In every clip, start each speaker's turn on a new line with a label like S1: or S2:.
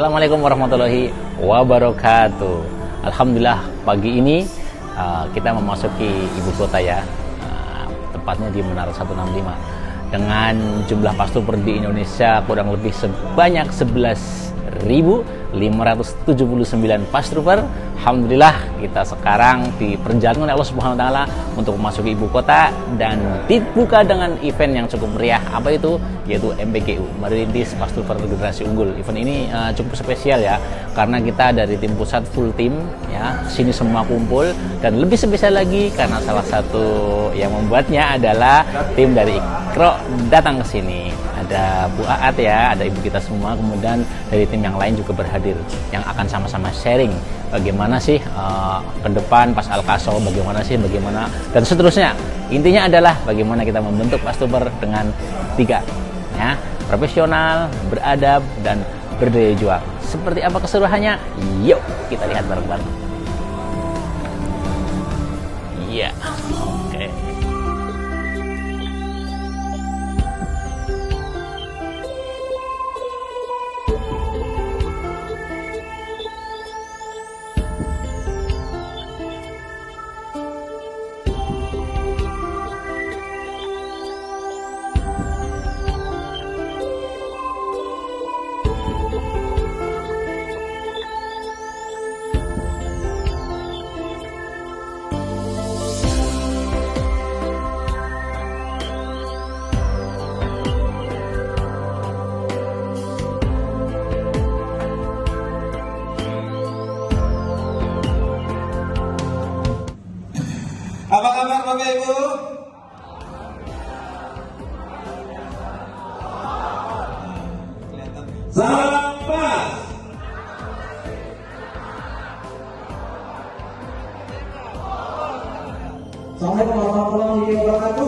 S1: Assalamualaikum warahmatullahi wabarakatuh. Alhamdulillah pagi ini kita memasuki ibu kota ya, tepatnya di Menara 165 dengan jumlah pastuper di Indonesia kurang lebih sebanyak 11.579 pastuper. Alhamdulillah kita sekarang diperjalankan oleh Allah Subhanahu wa taala untuk memasuki ibu kota dan dibuka dengan event yang cukup meriah. Apa itu? Yaitu MPGU, Merintis Pastuper Generasi Unggul. Event ini cukup spesial ya, karena kita dari tim pusat full tim ya, sini semua kumpul, dan lebih spesial lagi karena salah satu yang membuatnya adalah tim dari Ikro datang ke sini. Ada Bu Aat ya, ada ibu kita semua, kemudian dari tim yang lain juga berhadir yang akan sama-sama sharing bagaimana sih ke depan pas Al-Kaso, bagaimana dan seterusnya. Intinya adalah bagaimana kita membentuk pastuper dengan 3 ya, profesional, beradab, dan berdaya juang. Seperti apa keseruannya? Yuk kita lihat bareng-bareng. Iya. Oke.
S2: Apa kabar Bapak Ibu? Salam pas. Assalamualaikum warahmatullahi wabarakatuh.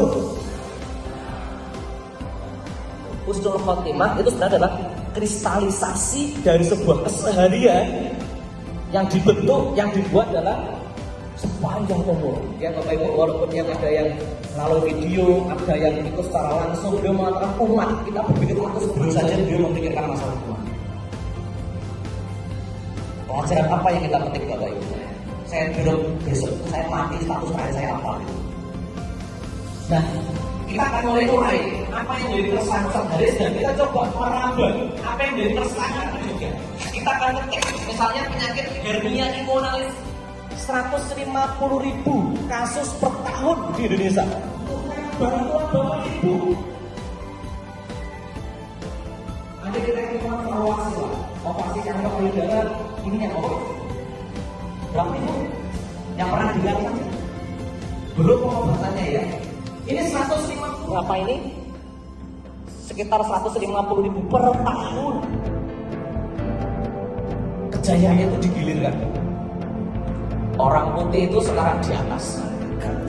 S3: Husnul khotimah itu sebenarnya adalah kristalisasi dari sebuah keseharian yang dibentuk, yang dibuat adalah sepanjang umur. Ya Bapak Ibu, walaupun yang ada yang melalui video, ada yang ikut secara langsung, dia mengatakan umat, kita berpikir umat itu sebelum saja dia memikirkan masalah umat. Pelajaran apa yang kita petik Bapak Ibu? Saya hidup besok, saya mati, status terakhir saya apa? Nah, kita akan mulai apa yang menjadi keresahan Ustaz Haris, dan kita coba meraba apa yang menjadi keresahan juga. Kita akan ketik, misalnya penyakit hernia inguinalis, 150.000 kasus per tahun di Indonesia. Bantuan Bapak Ibu. Nanti kita akan evaluasi lah. Operasi kanker payudara ini yang berapa itu? Yang pernah dilakukan? Belum pengobatannya ya. Ini 150 berapa ini? Sekitar 150.000 per tahun. Kejayaannya itu digilirkan. Orang putih itu sekarang di atas.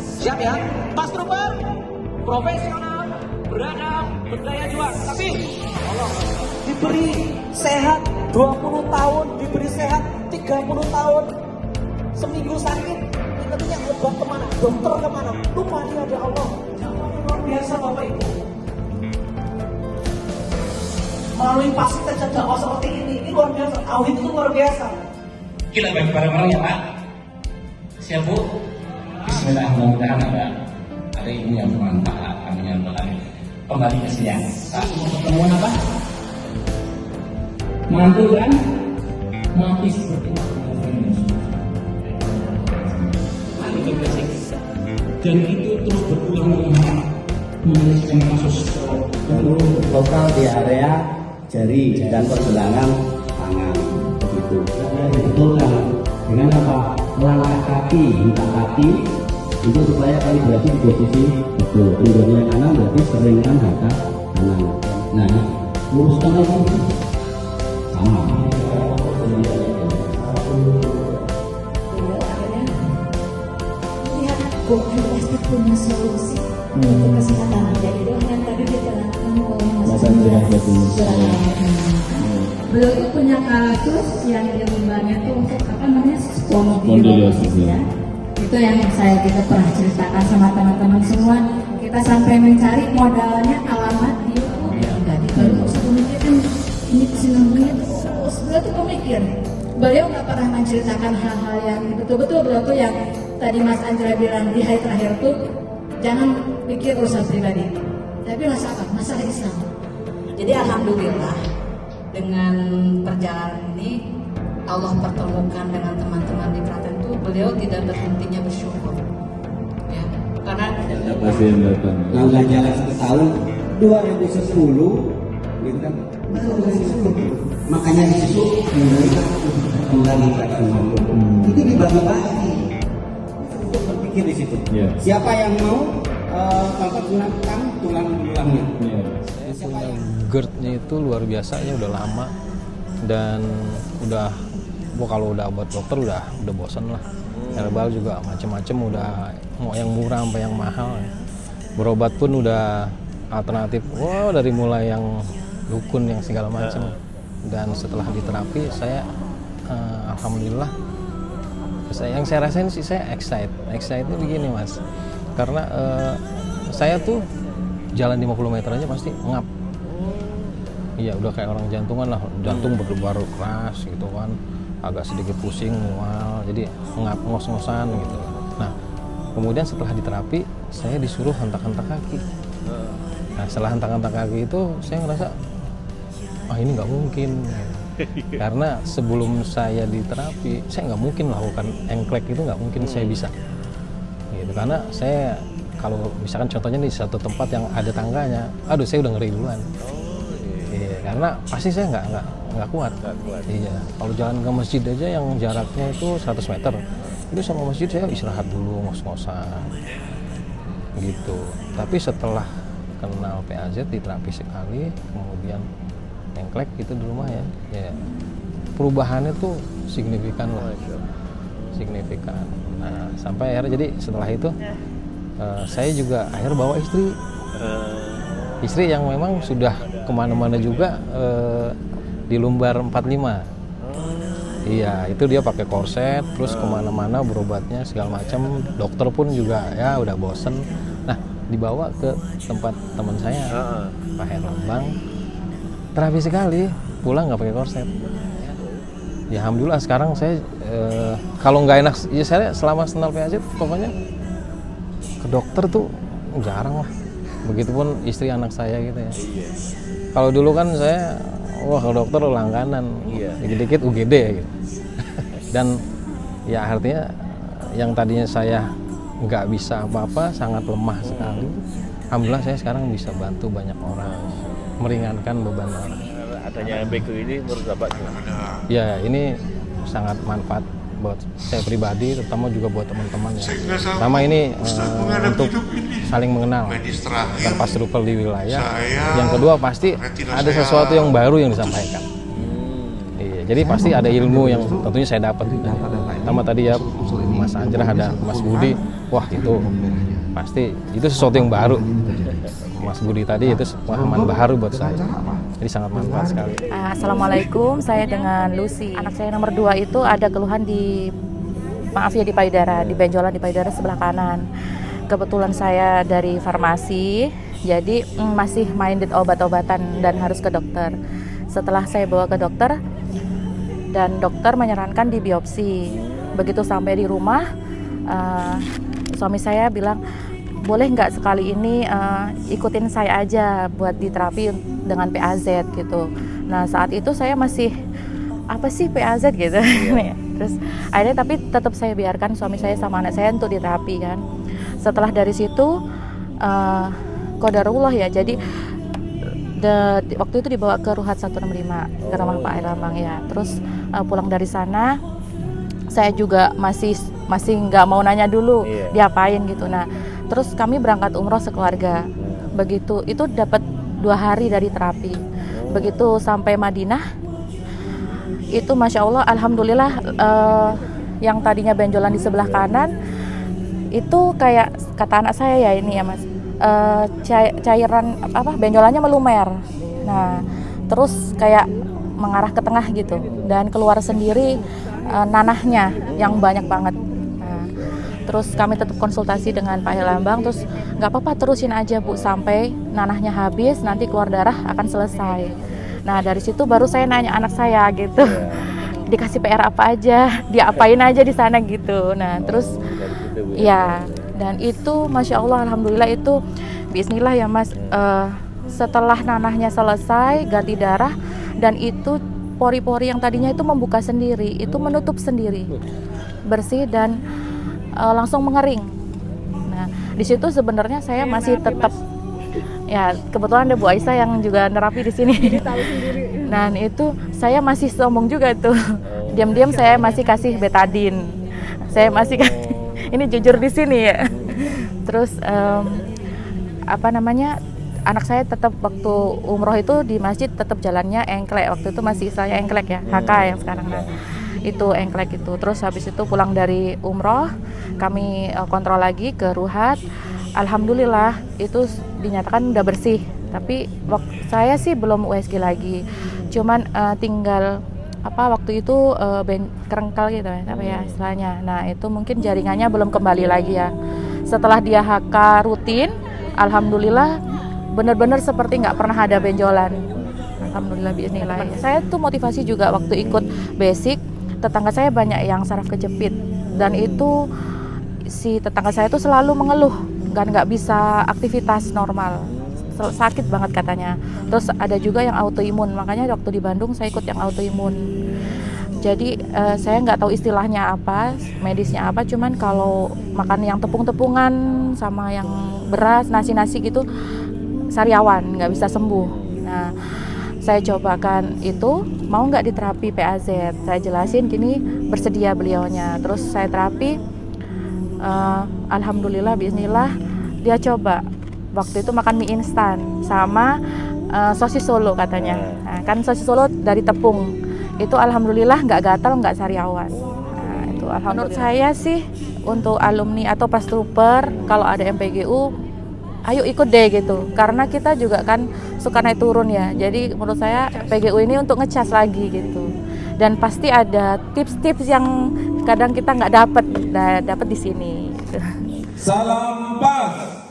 S3: Siap ya? Pastuper, profesional, beradab, berdaya juang. Tapi Allah diberi sehat 20 tahun, diberi sehat 30 tahun. Seminggu sakit, intinya obat kemana? Dokter kemana? Lupa dia ada Allah. Jawabannya luar biasa Bapak Ibu. Melalui fasilitas dakwah seperti ini luar biasa. Tauhid itu luar biasa.
S4: Kita bagi bareng-bareng ya Pak. Siap Bu? Bismillahirrahmanirrahim. Ada ilmu yang bermanfaat. Amin ya rabbal alamin. Kembali ke sini ya. Saat mau pertemuan apa? Mantul kan? Mati seperti dan itu terus berulang-ulang menyelesaikan kasus
S5: lokal di area jari dan pergelangan tangan begitu. Betulkan dengan apa? Melangkah kaki, buka kaki itu supaya kalibrasi di posisi betul. Punggungnya kanan berarti seringkan hata kanan. Nah, luruskan lagi sama.
S6: Tuhan pasti punya solusi untuk kesehatan. Jadi dengan tadi dia telah beliau itu punya kasus yang diembannya itu untuk apa namanya spondylosis ya. Itu yang kita pernah ceritakan sama teman-teman semua. Kita sampai mencari modalnya alamat di YouTube. Enggak di kalau satu menit kan ini 9 menit terus beliau tuh pemikir. Beliau nggak pernah menceritakan hal-hal yang betul-betul beliau tuh yang tadi Mas Andra bilang di hari terakhir tuh jangan pikir urusan pribadi, tapi masalah Islam.
S7: Jadi alhamdulillah dengan perjalanan ini Allah pertemukan dengan teman-teman di Klaten itu, beliau tidak berhentinya bersyukur. Ya, karena
S8: Masih yang datang.
S5: Langkah jalan setahun 2010 gitu kan. Makanya di situ memberikan kembali ke Tuhan. Itu dibagi-bagi. Untuk berpikir di situ.
S8: Iya.
S5: Siapa yang mau tanpa tulang tulangnya.
S8: Iya.
S9: Punya GERD-nya itu luar biasa ya, udah lama dan udah kalau udah obat dokter udah bosan lah. Herbal juga macam-macam, udah mau yang murah sampai yang mahal ya. Berobat pun udah alternatif, dari mulai yang dukun yang segala macam. Dan setelah diterapi saya alhamdulillah yang saya rasain sih saya excited itu begini Mas, karena saya tuh jalan 50 meter aja pasti ngap. Iya, udah kayak orang jantungan lah, jantung berdebar keras gitu kan, agak sedikit pusing, mual, jadi ngap, ngos-ngosan gitu. Nah, kemudian setelah diterapi, saya disuruh hentak-hentak kaki. Nah, setelah hentak-hentak kaki itu, saya ngerasa, ini nggak mungkin. Karena sebelum saya diterapi, saya nggak mungkin melakukan engklek itu, nggak mungkin saya bisa. Gitu, karena saya kalau misalkan contohnya di satu tempat yang ada tangganya, saya udah ngeri duluan. Iya, karena pasti saya nggak kuat. Iya, kalau jalan ke masjid aja yang jaraknya itu 100 meter, itu sama masjid saya istirahat dulu, ngos-ngosan, gitu. Tapi setelah kenal PAZ, diterapi sekali, kemudian engklek gitu di rumah ya perubahannya tuh signifikan lah, signifikan. Nah, sampai akhirnya jadi setelah itu saya juga akhirnya bawa istri yang memang sudah kemana-mana juga di lumbar 45. Iya, itu dia pakai korset terus kemana-mana berobatnya segala macam, dokter pun juga ya udah bosen. Nah, dibawa ke tempat teman saya Pak Herlambang, terapi sekali, pulang nggak pakai korset. Ya alhamdulillah sekarang saya kalau nggak enak ya saya selama kenal PAZ pokoknya ke dokter tuh jarang lah. Begitupun istri anak saya gitu ya. Kalau dulu kan saya ke dokter langganan, dikit-dikit UGD ya gitu. Dan ya artinya yang tadinya saya nggak bisa apa-apa, sangat lemah sekali. Alhamdulillah saya sekarang bisa bantu banyak orang, meringankan beban orang.
S8: Adanya MPQ ini menurut Bapak gimana?
S9: Ya ini sangat manfaat buat saya pribadi, terutama juga buat teman-teman ya. Pertama ini untuk saling mengenal dan pastrupel di wilayah. Yang kedua pasti ada sesuatu yang baru yang disampaikan. Iya, jadi pasti ada ilmu yang tentunya saya dapat. Pertama tadi ya Mas Anjrah, ada Mas Budi, wah itu pasti itu sesuatu yang baru. Mas Budi tadi itu pemahaman baru buat saya. Jadi sangat manfaat sekali.
S10: Assalamualaikum, saya dengan Lucy. Anak saya nomor 2 itu ada keluhan di payudara, di benjolan di payudara sebelah kanan. Kebetulan saya dari farmasi, jadi masih minded obat-obatan dan harus ke dokter. Setelah saya bawa ke dokter, dan dokter menyarankan di biopsi. Begitu sampai di rumah, suami saya bilang, boleh nggak sekali ini ikutin saya aja buat diterapi dengan PAZ gitu. Nah saat itu saya masih apa sih PAZ gitu. Terus akhirnya tapi tetap saya biarkan suami saya sama anak saya untuk diterapi kan. Setelah dari situ qadarullah ya, jadi waktu itu dibawa ke Ruhat 165 ke rumah Pak Herlambang ya. Terus pulang dari sana saya juga masih nggak mau nanya dulu diapain gitu. Nah terus kami berangkat umroh sekeluarga. Begitu itu dapat 2 hari dari terapi. Begitu sampai Madinah, itu masya Allah, alhamdulillah yang tadinya benjolan di sebelah kanan itu kayak kata anak saya ya ini ya Mas, cairan benjolannya melumer. Nah terus kayak mengarah ke tengah gitu dan keluar sendiri nanahnya yang banyak banget. Terus kami tetap konsultasi dengan Pak Herlambang, terus nggak apa-apa terusin aja Bu sampai nanahnya habis, nanti keluar darah akan selesai. Nah dari situ baru saya nanya anak saya gitu, dikasih PR apa aja, dia apain aja di sana gitu. Nah terus ya, dan itu masya Allah alhamdulillah itu bismillah ya Mas, setelah nanahnya selesai ganti darah, dan itu pori-pori yang tadinya itu membuka sendiri itu menutup sendiri, bersih dan langsung mengering. Nah di situ sebenarnya saya masih tetap ya, kebetulan ada Bu Aisyah yang juga nerapi di sini. Nah itu saya masih sombong juga tuh, diam-diam saya masih kasih betadine, saya masih ini jujur di sini ya. Terus apa namanya, anak saya tetap waktu umroh itu di masjid tetap jalannya engklek, waktu itu masih istilahnya engklek ya, HK yang sekarang. Nah itu engklek itu. Terus habis itu pulang dari umroh kami kontrol lagi ke Ruhat, alhamdulillah itu dinyatakan udah bersih. Tapi saya sih belum USG lagi, cuman tinggal apa waktu itu kerengkal gitu apa ya istilahnya. Nah itu mungkin jaringannya belum kembali lagi ya. Setelah dia HK rutin, alhamdulillah benar-benar seperti nggak pernah ada benjolan. Alhamdulillah bismillah. Saya tuh motivasi juga waktu ikut basic, tetangga saya banyak yang saraf kejepit, dan itu si tetangga saya tuh selalu mengeluh nggak bisa aktivitas normal, sakit banget katanya. Terus ada juga yang autoimun, makanya waktu di Bandung saya ikut yang autoimun. Jadi saya nggak tahu istilahnya apa, medisnya apa, cuman kalau makan yang tepung-tepungan sama yang beras, nasi-nasi gitu sariawan, nggak bisa sembuh. Nah saya cobakan itu, mau nggak diterapi PAZ, saya jelasin gini, bersedia beliaunya. Terus saya terapi, alhamdulillah bismillah dia coba. Waktu itu makan mie instan sama sosis Solo katanya. Nah, kan sosis Solo dari tepung. Itu alhamdulillah nggak gatal, nggak sariawan. Nah, itu alhamdulillah. Menurut saya sih untuk alumni atau pas trooper kalau ada MPGU, ayo ikut deh gitu. Karena kita juga kan suka naik turun ya. Jadi menurut saya PGU ini untuk ngecas lagi gitu. Dan pasti ada tips-tips yang kadang kita nggak dapat di sini.
S2: Salam pas.